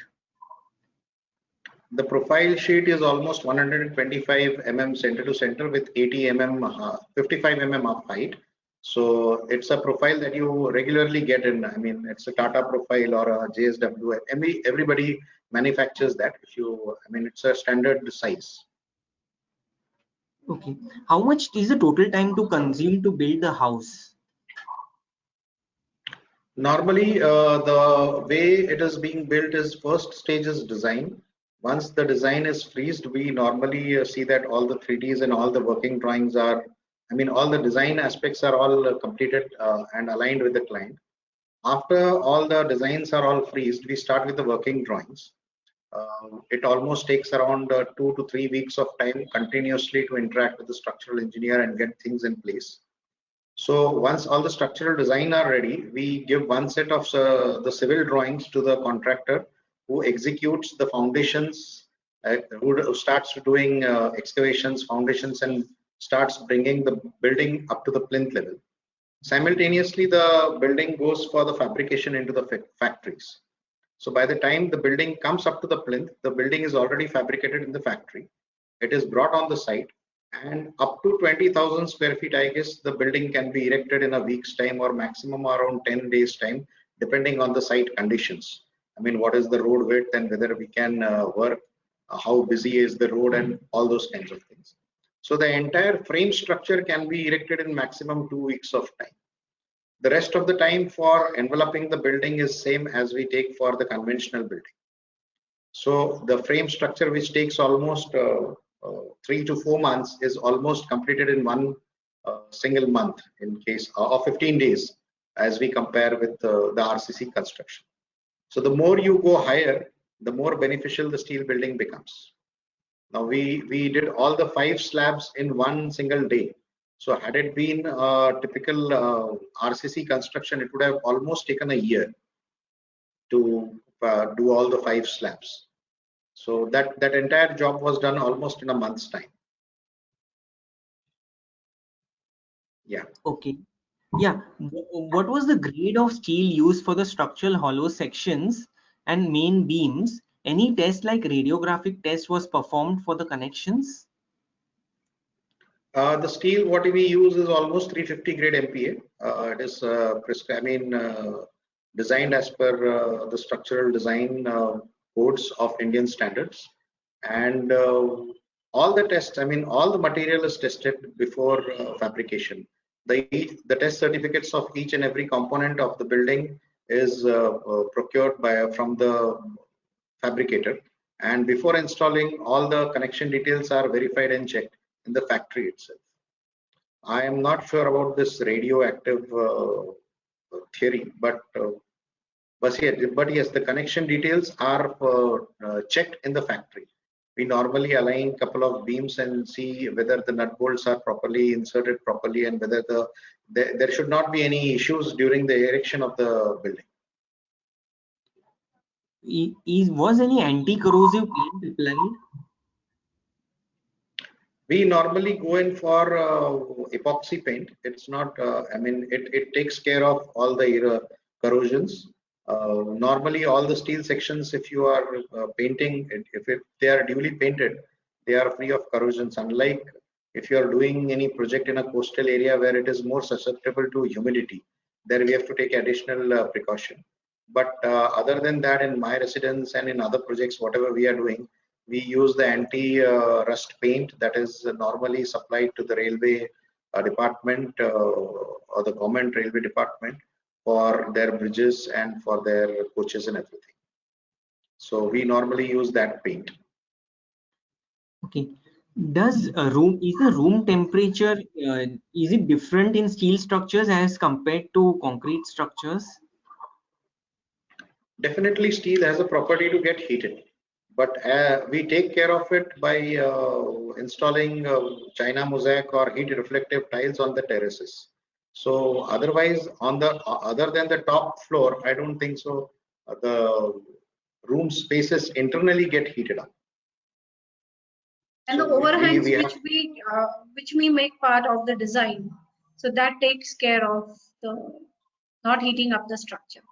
The profile sheet is almost 125 mm center to center with 80 mm, 55 mm of height. So it's a profile that you regularly get in. I mean, it's a Tata profile or a JSW. Everybody manufactures that. If you, I mean, it's a standard size. Okay. How much is the total time to consume to build the house? Normally, the way it is being built is first stage is design. Once the design is freezed, we normally see that all the 3Ds and all the working drawings are, I mean, all the design aspects are all completed and aligned with the client. After all the designs are all freezed, we start with the working drawings. It almost takes around 2 to 3 weeks of time continuously to interact with the structural engineer and get things in place. So once all the structural design are ready, we give one set of the civil drawings to the contractor who executes the foundations, who starts doing excavations, foundations, and starts bringing the building up to the plinth level. Simultaneously, the building goes for the fabrication into the factories. So by the time the building comes up to the plinth, the building is already fabricated in the factory. It is brought on the site, and up to 20,000 square feet, I guess the building can be erected in a week's time or maximum around 10 days time, depending on the site conditions. I mean, what is the road width and whether we can work, how busy is the road, and all those kinds of things. So the entire frame structure can be erected in maximum 2 weeks of time. The rest of the time for enveloping the building is same as we take for the conventional building. So the frame structure, which takes almost 3 to 4 months, is almost completed in one single month in case of 15 days as we compare with the RCC construction. So the more you go higher, the more beneficial the steel building becomes. Now we did all the 5 slabs in one single day. So had it been a typical RCC construction, it would have almost taken a year to do all the 5 slabs. So that entire job was done almost in a month's time. Yeah. Okay. Yeah. What was the grade of steel used for the structural hollow sections and main beams? Any test like radiographic test was performed for the connections? The steel what we use is almost 350 grade MPa. It is designed as per the structural design codes of Indian standards, and all the tests. I mean, all the material is tested before fabrication. the test certificates of each and every component of the building is procured from the fabricator, and before installing, all the connection details are verified and checked in the factory itself. I am not sure about this radioactive theory, but yes, the connection details are checked in the factory. We normally align couple of beams and see whether the nut bolts are properly inserted properly, and whether there should not be any issues during the erection of the building. Was any anti-corrosive paint applied? We normally go in for epoxy paint. It's not, I mean, it takes care of all the corrosions. Normally, all the steel sections, if you are painting, if they are duly painted, they are free of corrosions. Unlike if you are doing any project in a coastal area where it is more susceptible to humidity, there we have to take additional precaution. But other than that, in my residence and in other projects, whatever we are doing, we use the anti-rust paint that is normally supplied to the railway department or the government railway department for their bridges and for their coaches and everything. So we normally use that paint. Okay. Is the room temperature is it different in steel structures as compared to concrete structures? Definitely, steel has a property to get heated, but we take care of it by installing China mosaic or heat reflective tiles on the terraces. So otherwise, on the other than the top floor, I don't think so. The room spaces internally get heated up. And the overhangs which we make part of the design, so that takes care of the not heating up the structure.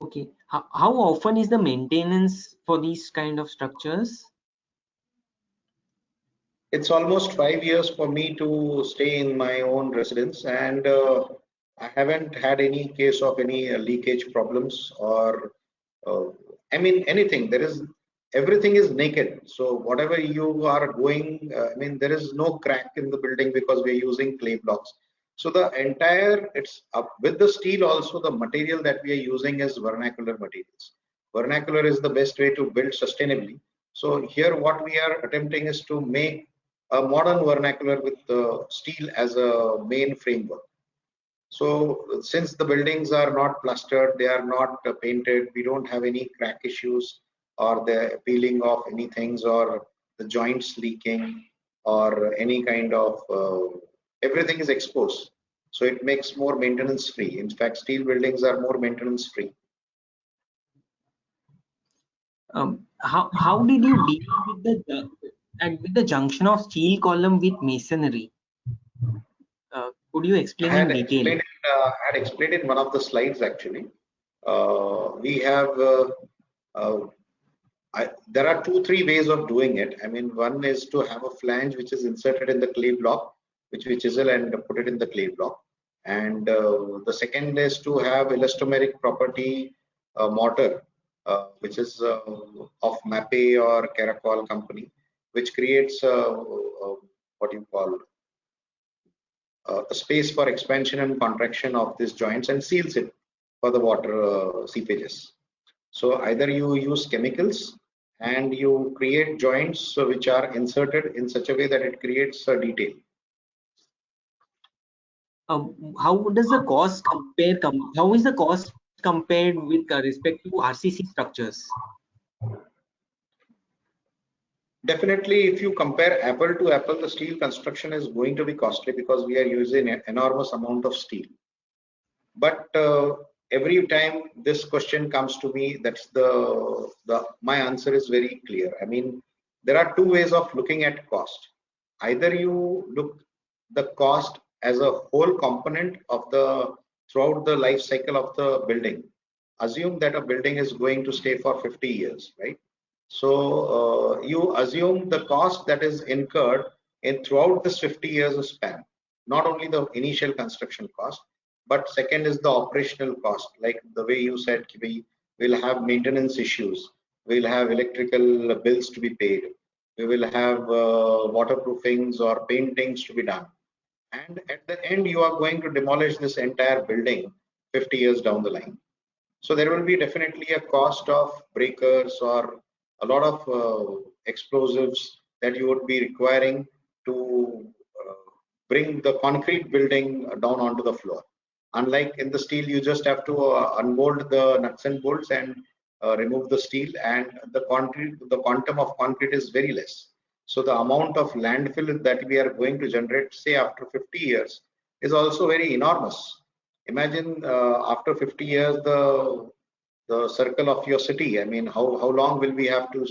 Okay. How often is the maintenance for these kind of structures? It's almost 5 years for me to stay in my own residence, and I haven't had any case of any leakage problems or I mean anything. Everything is naked, so whatever you are going, I mean there is no crack in the building because we are using clay blocks. So the entire, it's up with the steel also, the material that we are using is vernacular materials. Vernacular is the best way to build sustainably. So here what we are attempting is to make a modern vernacular with steel as a main framework. So since the buildings are not plastered, they are not painted, we don't have any crack issues or the peeling of any things or the joints leaking or any kind of everything is exposed. So it makes more maintenance free. In fact, steel buildings are more maintenance free. How did you deal with the junction of steel column with masonry? Could you explain in detail? I had explained in one of the slides actually. We have there are 2-3 ways of doing it. I mean, one is to have a flange which is inserted in the clay block, which we chisel and put it in the clay block. And the second is to have elastomeric property mortar, which is of Mape or Caracol company, which creates what you call a space for expansion and contraction of these joints and seals it for the water seepages. So either you use chemicals and you create joints which are inserted in such a way that it creates a detail. How does the cost compare? How is the cost compared with respect to RCC structures? Definitely, if you compare apple to apple, the steel construction is going to be costly because we are using an enormous amount of steel. But every time this question comes to me, that's my answer is very clear. I mean, there are 2 ways of looking at cost. Either you look the cost as a whole component of throughout the life cycle of the building. Assume that a building is going to stay for 50 years, right? So you assume the cost that is incurred throughout this 50 years of span, not only the initial construction cost, but second is the operational cost. Like the way you said, we will have maintenance issues, we'll have electrical bills to be paid, we will have waterproofings or paintings to be done. and at the end you are going to demolish this entire building 50 years down the line. So there will be definitely a cost of breakers or a lot of explosives that you would be requiring to bring the concrete building down onto the floor. Unlike in the steel, you just have to unbolt the nuts and bolts and remove the steel, and the quantum of concrete is very less. So the amount of landfill that we are going to generate, say after 50 years, is also very enormous. Imagine after 50 years the circle of your city. I mean, how long will we have to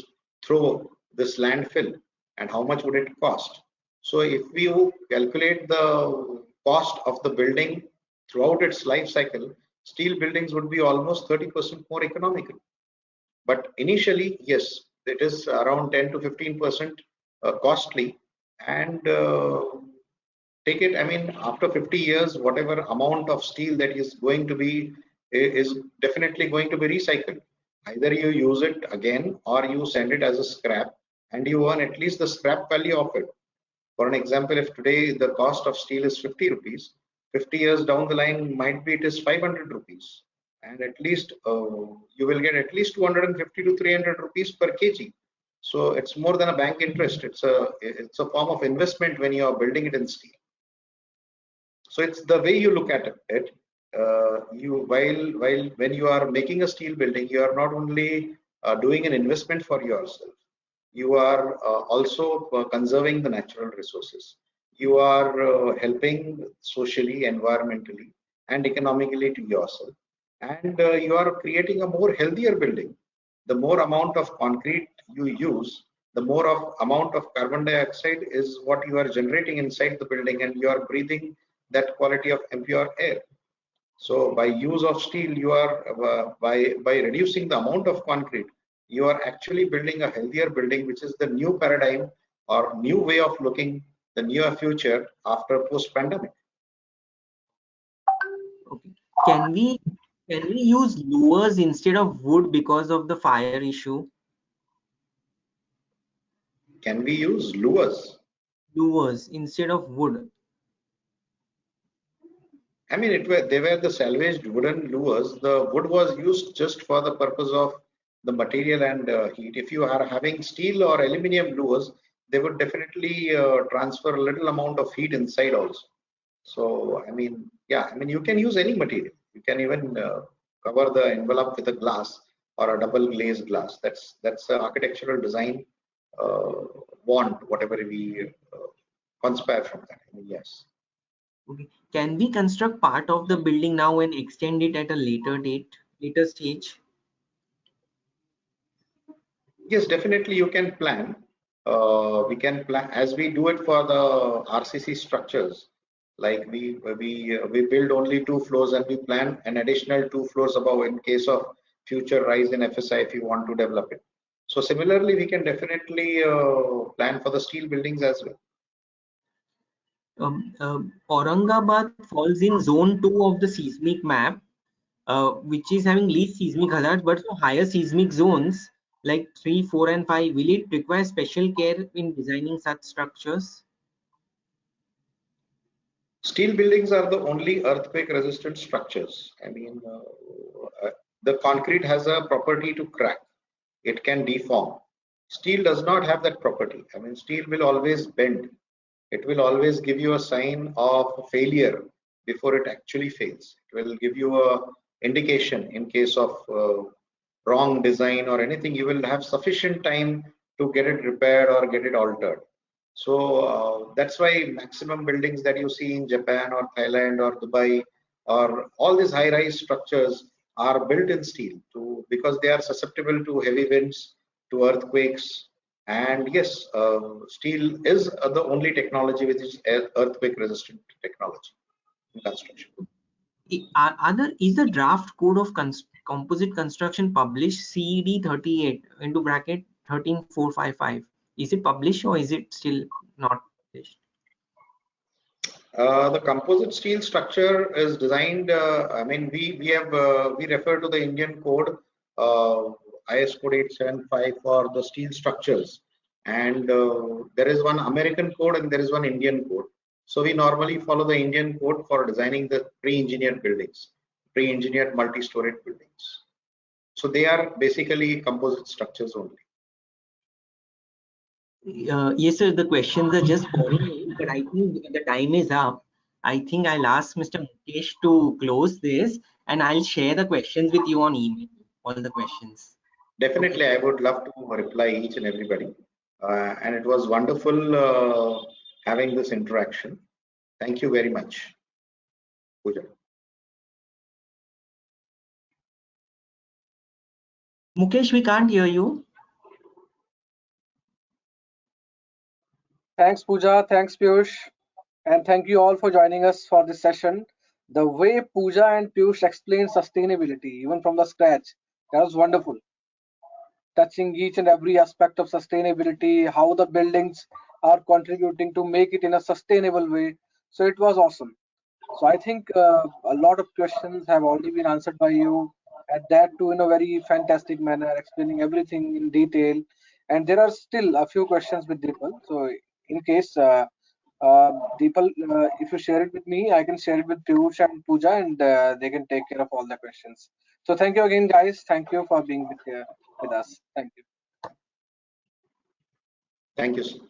throw this landfill, and how much would it cost? So if you calculate the cost of the building throughout its life cycle, steel buildings would be almost 30% more economical. But initially, yes, it is around 10 to 15% costly. And take it, I mean, after 50 years, whatever amount of steel that is going to be is definitely going to be recycled. Either you use it again or you send it as a scrap and you earn at least the scrap value of it. For an example, if today the cost of steel is 50 rupees, 50 years down the line might be it is 500 rupees. And at least you will get at least 250 to 300 rupees per kg. So it's more than a bank interest. It's a form of investment when you are building it in steel. So it's the way you look at it. While when you are making a steel building, you are not only doing an investment for yourself, you are also conserving the natural resources. You are helping socially, environmentally, and economically to yourself, and you are creating a more healthier building. The more amount of concrete you use, the more of amount of carbon dioxide is what you are generating inside the building, and you are breathing that quality of impure air. So by use of steel, you are by reducing the amount of concrete, you are actually building a healthier building, which is the new paradigm or new way of looking the near future after post-pandemic. Okay. Can we use louvers instead of wood because of the fire issue? Can we use louvers? Louvers instead of wood. I mean, they were the salvaged wooden louvers. The wood was used just for the purpose of the material and heat. If you are having steel or aluminum louvers, they would definitely transfer a little amount of heat inside also. So, I mean, yeah, I mean, you can use any material. You can even cover the envelope with a glass or a double glazed glass. That's an architectural design want, whatever we conspire from that. I mean, yes. Okay. Can we construct part of the building now and extend it at a later stage? Yes, definitely you can plan. We can plan as we do it for the RCC structures. Like we build only 2 floors and we plan an additional 2 floors above in case of future rise in FSI if you want to develop it. So similarly, we can definitely plan for the steel buildings as well. Aurangabad falls in zone 2 of the seismic map, which is having least seismic hazards, but for higher seismic zones like 3, 4, and 5, will it require special care in designing such structures? Steel buildings are the only earthquake resistant structures. I mean, the concrete has a property to crack. It can deform. Steel does not have that property. I mean, steel will always bend. It will always give you a sign of failure before it actually fails. It will give you a indication in case of wrong design or anything. You will have sufficient time to get it repaired or get it altered. So that's why maximum buildings that you see in Japan or Thailand or Dubai or all these high-rise structures are built in steel because they are susceptible to heavy winds, to earthquakes. And yes, steel is the only technology which is earthquake resistant technology in construction. Is the draft code of composite construction published, CED 38 into bracket 13455? Is it published or is it still not published? The composite steel structure is designed. I mean, we refer to the Indian code, IS code 875 for the steel structures, and there is one American code and there is one Indian code. So we normally follow the Indian code for designing the pre-engineered buildings, pre-engineered multi-storied buildings. So they are basically composite structures only. Yes, sir, the questions are just pouring in, but I think the time is up. I think I'll ask Mr. Mukesh to close this, and I'll share the questions with you on email, all the questions. Definitely, I would love to reply each and everybody. And it was wonderful having this interaction. Thank you very much, Pooja. Mukesh, we can't hear you. Thanks, Pooja. Thanks, Piyush. And thank you all for joining us for this session. The way Pooja and Piyush explained sustainability, even from the scratch, that was wonderful. Touching each and every aspect of sustainability, how the buildings are contributing to make it in a sustainable way. So it was awesome. So I think a lot of questions have already been answered by you, and that too in a very fantastic manner, explaining everything in detail. And there are still a few questions with Deepal. So in case Deepal, if you share it with me, I can share it with Piyush and Pooja, and they can take care of all the questions. So thank you again, guys. Thank you for being with us. Thank you. Thank you.